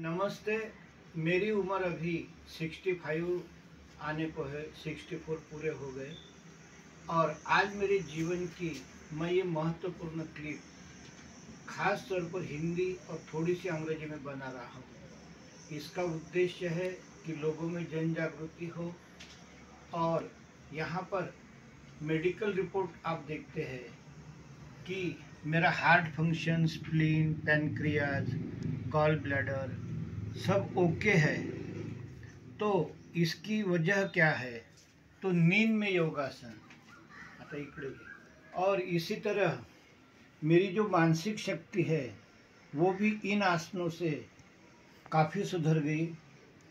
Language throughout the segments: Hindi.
नमस्ते। मेरी उम्र अभी 65 आने को है, 64 पूरे हो गए और आज मेरे जीवन की मैं ये महत्वपूर्ण क्लिप खास तौर पर हिंदी और थोड़ी सी अंग्रेजी में बना रहा हूँ। इसका उद्देश्य है कि लोगों में जन जागृति हो और यहाँ पर मेडिकल रिपोर्ट आप देखते हैं कि मेरा heart function, spleen, pancreas, gall bladder सब ओके है। तो इसकी वजह क्या है? तो नींद में योगासन आता इकडे और इसी तरह मेरी जो मानसिक शक्ति है वो भी इन आसनों से काफ़ी सुधर गई।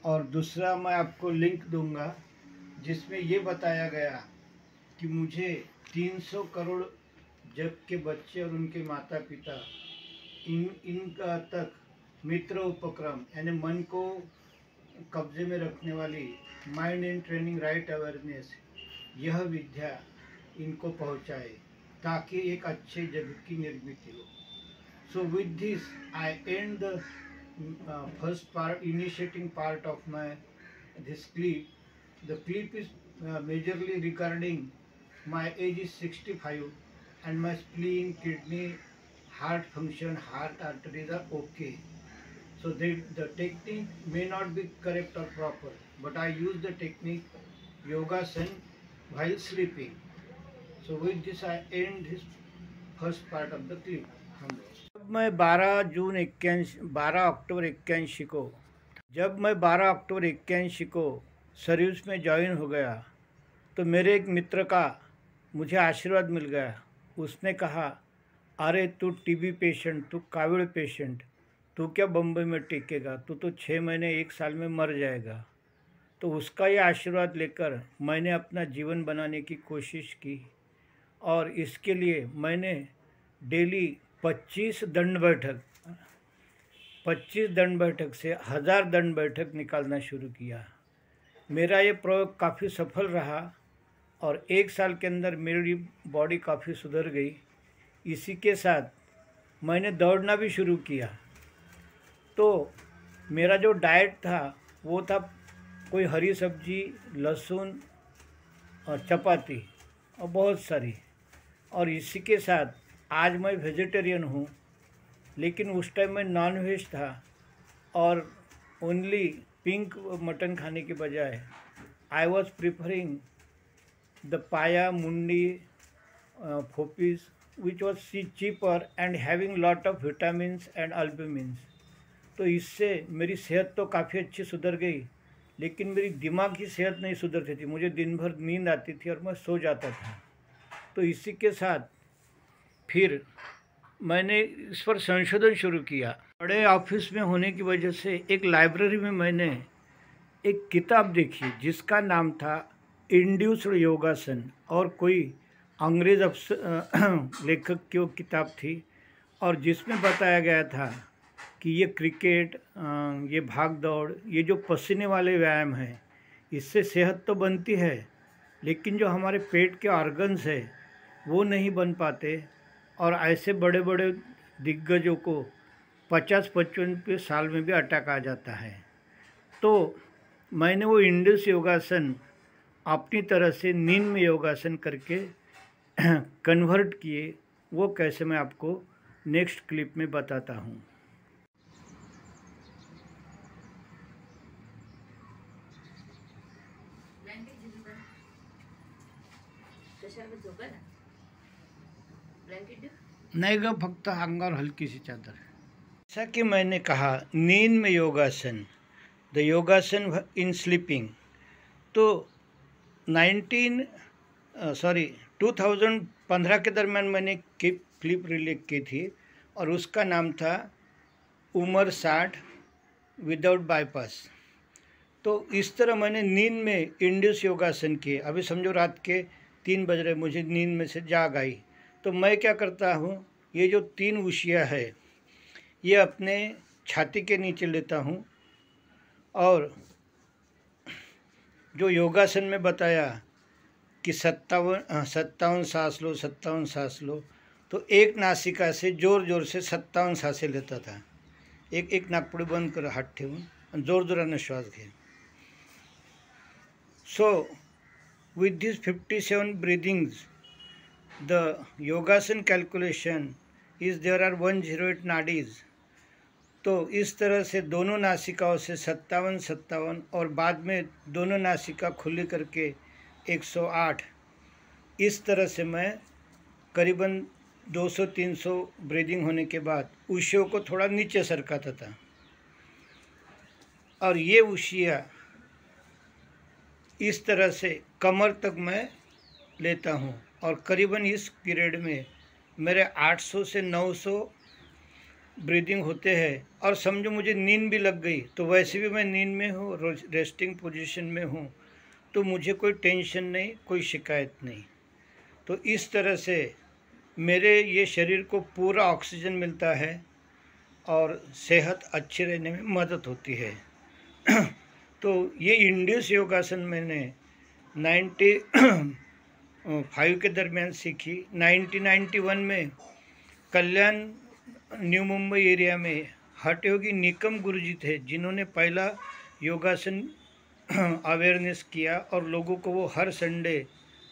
और दूसरा मैं आपको लिंक दूंगा जिसमें ये बताया गया कि मुझे 300 करोड़ जग के बच्चे और उनके माता पिता इनका तक मित्र उपक्रम यानी मन को कब्जे में रखने वाली mind and training right awareness यह विद्या इनको पहुंचाए ताकि एक अच्छे जग की निर्मित हो। So with this I and the first part, initiating part of my this clip. The clip is majorly regarding my age is 65 and my spleen, kidney, heart function, heart arteries are okay. So the technique may not be correct or proper, but I use the technique yogasan while sleeping. So with this I end this first part of the clip. मैं 12 अक्टूबर 81 को जब मैं 12 अक्टूबर 81 को सर्विस में ज्वाइन हो गया तो मेरे एक मित्र का मुझे आशीर्वाद मिल गया। उसने कहा, अरे तू टीबी पेशेंट, तू काविड़ पेशेंट, तू क्या बम्बई में टिकेगा, तू तो 6 महीने 1 साल में मर जाएगा। तो उसका ये आशीर्वाद लेकर मैंने अपना जीवन बनाने की कोशिश की और इसके लिए मैंने डेली 25 दंड बैठक से 1000 दंड बैठक निकालना शुरू किया। मेरा ये प्रयोग काफ़ी सफल रहा और 1 साल के अंदर मेरी बॉडी काफ़ी सुधर गई। इसी के साथ मैंने दौड़ना भी शुरू किया। तो मेरा जो डाइट था वो था कोई हरी सब्जी, लहसुन और चपाती और बहुत सारी। और इसी के साथ आज मैं वेजिटेरियन हूँ, लेकिन उस टाइम मैं नॉन वेज था और ओनली पिंक मटन खाने के बजाय आई वॉज प्रिफरिंग द पाया, मुंडी, फोपिस which was cheaper and having lot of vitamins and albumins. तो इससे मेरी सेहत तो काफ़ी अच्छी सुधर गई, लेकिन मेरी दिमाग की सेहत नहीं सुधरती थी। मुझे दिन भर नींद आती थी और मैं सो जाता था। तो इसी के साथ फिर मैंने इस पर संशोधन शुरू किया। बड़े ऑफिस में होने की वजह से एक लाइब्रेरी में मैंने एक किताब देखी जिसका नाम था इंड्यूस्ड योगासन और कोई अंग्रेज लेखक की वो किताब थी और जिसमें बताया गया था कि ये क्रिकेट, ये भाग दौड़, ये जो पसीने वाले व्यायाम हैं इससे सेहत तो बनती है, लेकिन जो हमारे पेट के ऑर्गन्स है वो नहीं बन पाते और ऐसे बड़े बड़े दिग्गजों को 50-55 साल में भी अटैक आ जाता है। तो मैंने वो इंडस योगासन अपनी तरह से नींद में योगासन करके कन्वर्ट किए। वो कैसे मैं आपको नेक्स्ट क्लिप में बताता हूँ। नहीं ग, फक्त अंगावर हल्की सी चादर। जैसा कि मैंने कहा, नींद में योगासन, द योगासन इन स्लीपिंग। तो 2015 के दरमियान मैंने क्लिप रिलीज की थी और उसका नाम था उम्र 60 विदाउट बाईपास। तो इस तरह मैंने नींद में इंड्यूस योगासन किए। अभी समझो रात के 3 बज रहे, मुझे नींद में से जाग आई तो मैं क्या करता हूँ, ये जो 3 उशिया है ये अपने छाती के नीचे लेता हूँ और जो योगासन में बताया कि 57 सांस लो, 57 सांस लो, तो एक नासिका से ज़ोर ज़ोर से 57 सांसें लेता था। एक एक नाकपुडी बंद कर, हात ठेवून, आणि जोरजोरानं श्वास घे. So with these 57 breathings, the योगासन calculation is there are 108 nadis. तो इस तरह से दोनों नासिकाओं से 57 और बाद में दोनों नासिका खुली करके 108, इस तरह से मैं करीबन 200-300 ब्रीदिंग होने के बाद उशियों को थोड़ा नीचे सरकाता था. और ये उशिया इस तरह से कमर तक मैं लेता हूँ. और करीबन इस पीरियड में मेरे 800 से 900 ब्रीदिंग होते हैं. और समझो मुझे नींद भी लग गई तो वैसे भी मैं नींद में हूँ, रेस्टिंग पोजीशन में हूँ, तो मुझे कोई टेंशन नहीं, कोई शिकायत नहीं. तो इस तरह से मेरे ये शरीर को पूरा ऑक्सीजन मिलता है और सेहत अच्छी रहने में मदद होती है. तो ये इंड्यूस योगासन मैंने 95 के दरमियान सीखी. 1991 में कल्याण न्यू मुंबई एरिया में हठ योगी निकम गुरुजी थे, जिन्होंने पहला योगासन अवेयरनेस किया और लोगों को वो हर संडे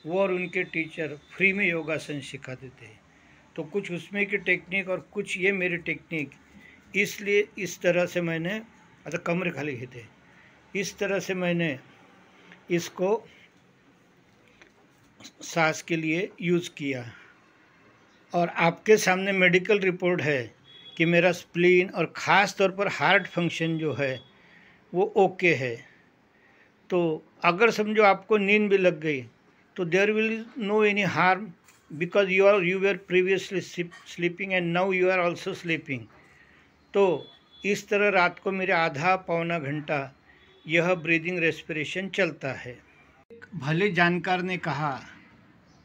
वो और उनके टीचर फ्री में योगासन सिखाते थे. तो कुछ उसमें की टेक्निक और कुछ ये मेरी टेक्निक, इसलिए इस तरह से मैंने कमरे खाली थे, इस तरह से मैंने इसको सांस के लिए यूज़ किया. और आपके सामने मेडिकल रिपोर्ट है कि मेरा स्प्लीन और ख़ास तौर पर हार्ट फंक्शन जो है वो ओके है. तो अगर समझो आपको नींद भी लग गई तो there will no any harm, because you were previously sleeping and now you are also sleeping. तो इस तरह रात को मेरे आधा पौना घंटा यह ब्रीदिंग रेस्पिरेशन चलता है. एक भले जानकार ने कहा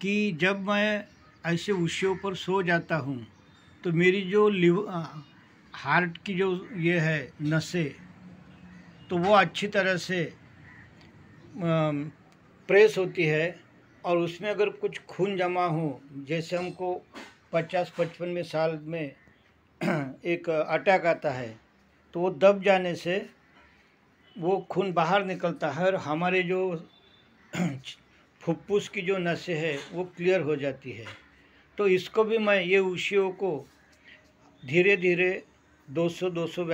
कि जब मैं ऐसे उशियों पर सो जाता हूँ तो मेरी जो हार्ट की जो ये है नसें, तो वो अच्छी तरह से प्रेस होती है और उसमें अगर कुछ खून जमा हो, जैसे हमको 50-55 में साल में एक अटैक आता है तो वो दब जाने से वो खून बाहर निकलता है और हमारे जो फुफ्फुस की जो नसें है वो क्लियर हो जाती है. तो इसको भी मैं ये उशियों को धीरे धीरे 200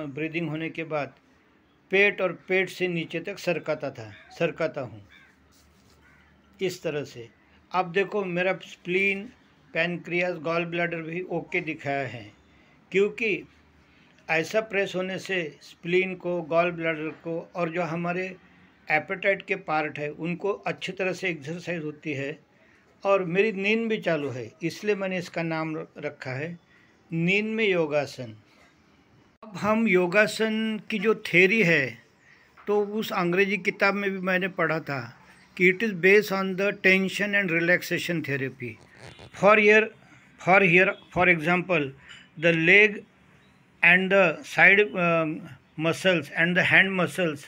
ब्रीदिंग होने के बाद पेट और पेट से नीचे तक सरकाता हूँ इस तरह से. अब देखो मेरा स्प्लीन, पैनक्रियास, गॉल ब्लैडर भी ओके दिखाया है, क्योंकि ऐसा प्रेस होने से स्प्लीन को, गॉल ब्लैडर को और जो हमारे एपेटाइट के पार्ट है उनको अच्छी तरह से एक्सरसाइज होती है. और मेरी नींद भी चालू है, इसलिए मैंने इसका नाम रखा है नींद में योगासन. अब हम योगासन की जो थ्योरी है तो उस अंग्रेजी किताब में भी मैंने पढ़ा था कि it is based on the tension and relaxation therapy. For example the leg and the side muscles and the hand muscles,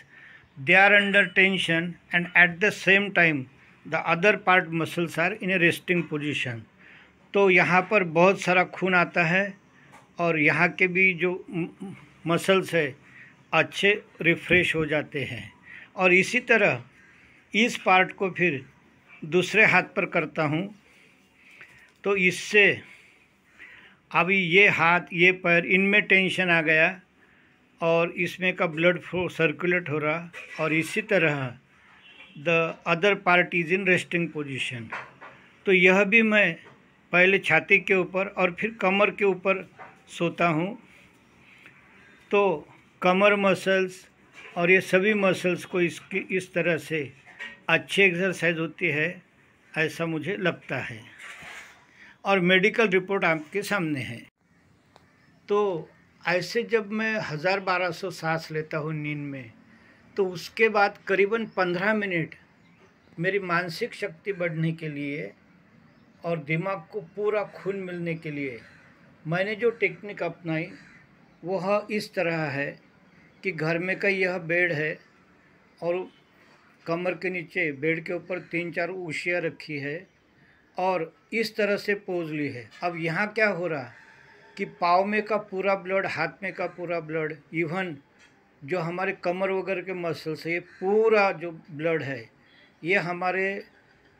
they are under tension, and at the same time the other part muscles are in a resting position. तो यहाँ पर बहुत सारा खून आता है और यहाँ के भी जो मसल्स है अच्छे रिफ्रेश हो जाते हैं. और इसी तरह इस पार्ट को फिर दूसरे हाथ पर करता हूँ तो इससे अभी ये हाथ, ये पैर, इनमें टेंशन आ गया और इसमें का ब्लड फ्लो सर्कुलेट हो रहा. और इसी तरह the other part is in resting position. तो यह भी मैं पहले छाती के ऊपर और फिर कमर के ऊपर सोता हूँ. तो कमर मसल्स और ये सभी मसल्स को इस तरह से अच्छी एक्सरसाइज होती है, ऐसा मुझे लगता है. और मेडिकल रिपोर्ट आपके सामने है. तो ऐसे जब मैं 1000-1200 सांस लेता हूँ नींद में, तो उसके बाद करीबन 15 मिनट मेरी मानसिक शक्ति बढ़ने के लिए और दिमाग को पूरा खून मिलने के लिए मैंने जो टेक्निक अपनाई वह इस तरह है कि घर में का यह बेड है और कमर के नीचे बेड के ऊपर 3-4 उशियाँ रखी है और इस तरह से पोज ली है. अब यहाँ क्या हो रहा, कि पाँव में का पूरा ब्लड, हाथ में का पूरा ब्लड, इवन जो हमारे कमर वगैरह के मसल्स है, ये पूरा जो ब्लड है ये हमारे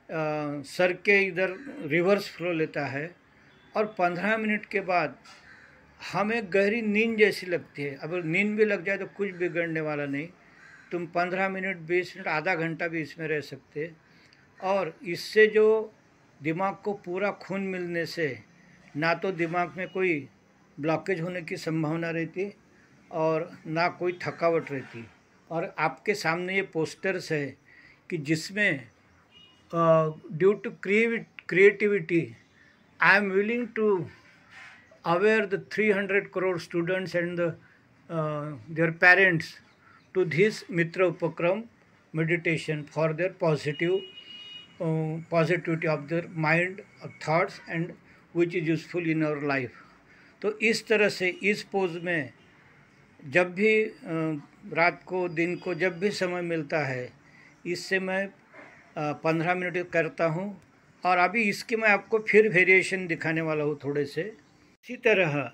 सर के इधर रिवर्स फ्लो लेता है। और 15 मिनट के बाद हमें गहरी नींद जैसी लगती है। अगर नींद भी लग जाए तो कुछ बिगड़ने वाला नहीं, तुम 15 मिनट, 20 मिनट, आधा घंटा भी इसमें रह सकते। और इससे जो दिमाग को पूरा खून मिलने से ना तो दिमाग में कोई ब्लॉकेज होने की संभावना रहती और ना कोई थकावट रहती। और आपके सामने ये पोस्टर्स है कि जिसमें due to creativity I am willing to aware the 300 crore students and their parents to this Mitra Upakram meditation for their positivity of their mind, thoughts and which is useful in our life। तो इस तरह से इस पोज में जब भी रात को, दिन को, जब भी समय मिलता है, इससे मैं 15 मिनट करता हूँ। और अभी इसके मैं आपको फिर वेरिएशन दिखाने वाला हूँ थोड़े से। इसी तरह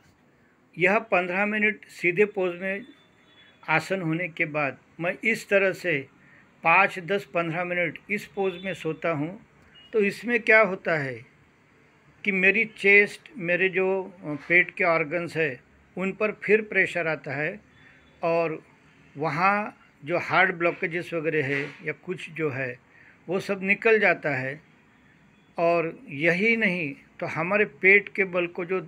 यह 15 मिनट सीधे पोज में आसन होने के बाद मैं इस तरह से 5, 10, 15 मिनट इस पोज में सोता हूँ। तो इसमें क्या होता है कि मेरी चेस्ट, मेरे जो पेट के ऑर्गन्स है उन पर फिर प्रेशर आता है और वहाँ जो हार्ट ब्लॉकेजेस वगैरह है या कुछ जो है वो सब निकल जाता है। और यही नहीं तो हमारे पेट के बल को जो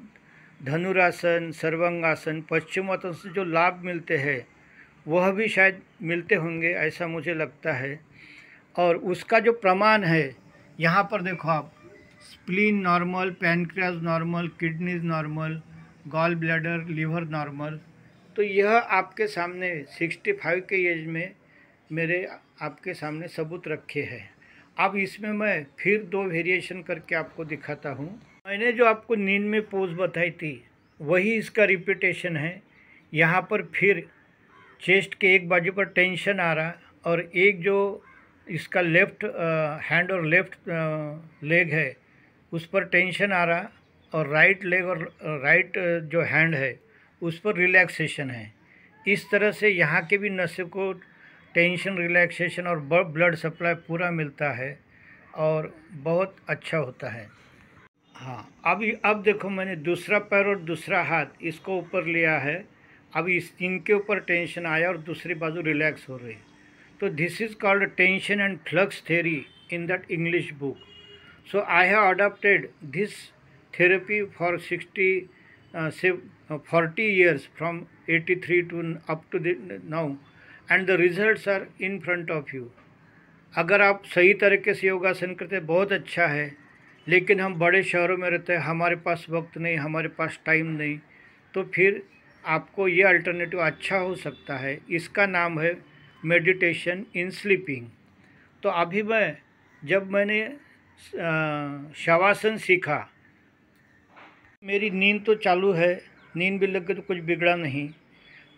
धनुरासन, सर्वांगासन, पश्चिमासन से जो लाभ मिलते हैं वह भी शायद मिलते होंगे, ऐसा मुझे लगता है। और उसका जो प्रमाण है यहाँ पर देखो आप, spleen normal, pancreas normal, kidneys normal, gall bladder, liver normal. तो यह आपके सामने 65 के एज में मेरे आपके सामने सबूत रखे हैं। अब इसमें मैं फिर 2 वेरिएशन करके आपको दिखाता हूँ। मैंने जो आपको नींद में पोज बताई थी वही इसका रिपीटेशन है। यहाँ पर फिर चेस्ट के एक बाजू पर टेंशन आ रहा और एक जो इसका लेफ़्ट हैंड और लेफ़्ट लेग है उस पर टेंशन आ रहा और राइट लेग और राइट जो हैंड है उस पर रिलैक्सेशन है। इस तरह से यहाँ के भी नसों को टेंशन, रिलैक्सेशन और ब्लड सप्लाई पूरा मिलता है और बहुत अच्छा होता है। हाँ, अब देखो मैंने दूसरा पैर और दूसरा हाथ इसको ऊपर लिया है। अब इनके ऊपर टेंशन आया और दूसरी बाजू रिलैक्स हो रही। तो this is called tension and flux theory in that English book. So I have adopted this therapy for 40 years from 83 to up to now and the results are in front of you। अगर आप सही तरीके से योगासन करते हैं बहुत अच्छा है, लेकिन हम बड़े शहरों में रहते हैं, हमारे पास वक्त नहीं, हमारे पास टाइम नहीं, तो फिर आपको ये अल्टरनेटिव अच्छा हो सकता है। इसका नाम है मेडिटेशन इन स्लीपिंग। तो अभी जब मैंने शवासन सीखा, मेरी नींद तो चालू है, नींद भी लग गई तो कुछ बिगड़ा नहीं।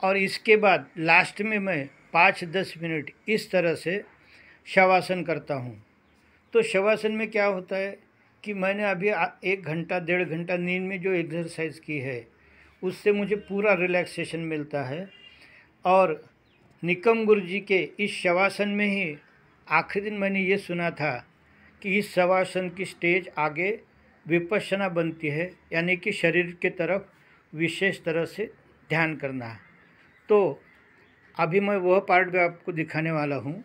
और इसके बाद लास्ट में मैं 5-10 मिनट इस तरह से शवासन करता हूँ। तो शवासन में क्या होता है कि मैंने अभी 1 घंटा, 1.5 घंटा नींद में जो एक्सरसाइज की है उससे मुझे पूरा रिलैक्सेशन मिलता है। और निकम गुरुजी के इस शवासन में ही आखिरी दिन मैंने ये सुना था कि इस शवासन की स्टेज आगे विपश्यना बनती है, यानी कि शरीर के तरफ विशेष तरह से ध्यान करना। तो अभी मैं वह पार्ट भी आपको दिखाने वाला हूँ।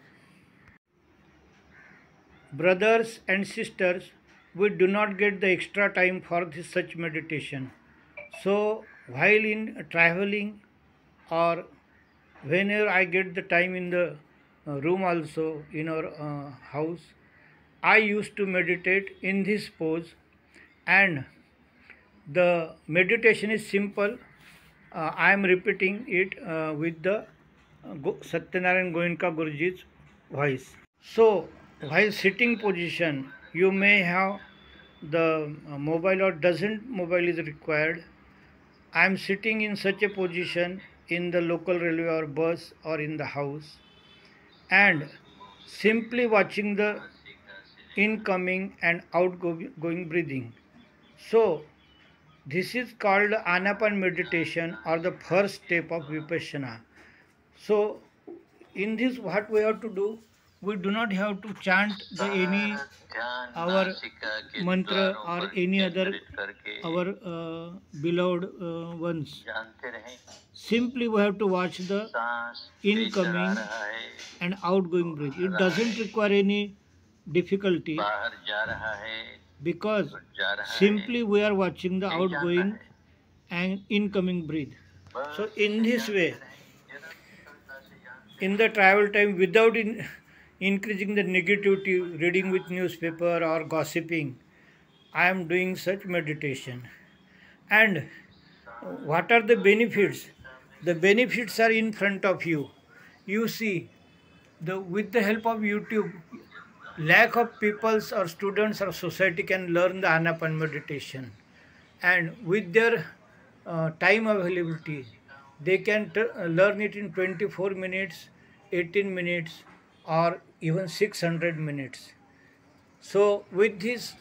Brothers and sisters, we do not get the extra time for this such meditation. So while in traveling or whenever I get the time in the room also in our house, I used to meditate in this pose, and the meditation is simple. I am repeating it with the Satyanarayan Goenka Guruji's voice. So while sitting position, you may have the mobile or doesn't mobile is required. I am sitting in such a position in the local railway or bus or in the house, and simply watching the incoming and outgoing breathing. So This is called Anapan meditation or the first step of Vipassana. So, in this, what we have to do, we do not have to chant the any our mantra or any other our beloved ones. Simply we have to watch the incoming and outgoing breath. It doesn't require any difficulty because simply we are watching the outgoing and incoming breath. So in this way, in the travel time, without increasing the negativity, reading with newspaper or gossiping, I am doing such meditation. And what are the benefits? The benefits are in front of you. You see, with the help of YouTube, lakh of peoples or students or society can learn the Anapan meditation, and with their time availability, they can learn it in 24 minutes, 18 minutes, or even 600 minutes. So with this,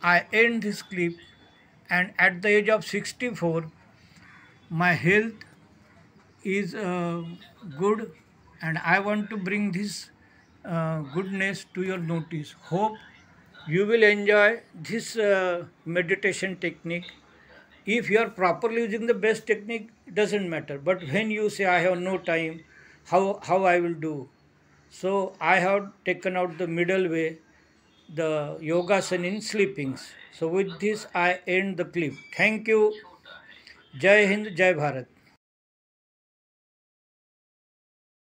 I end this clip, and at the age of 64, my health is good, and I want to bring this goodness to your notice. Hope you will enjoy this meditation technique. If you are properly using the best technique, it doesn't matter. But when you say I have no time, how I will do? So I have taken out the middle way, the yogasana in sleepings. So with this I end the clip. Thank you. Jai Hind, Jai Bharat.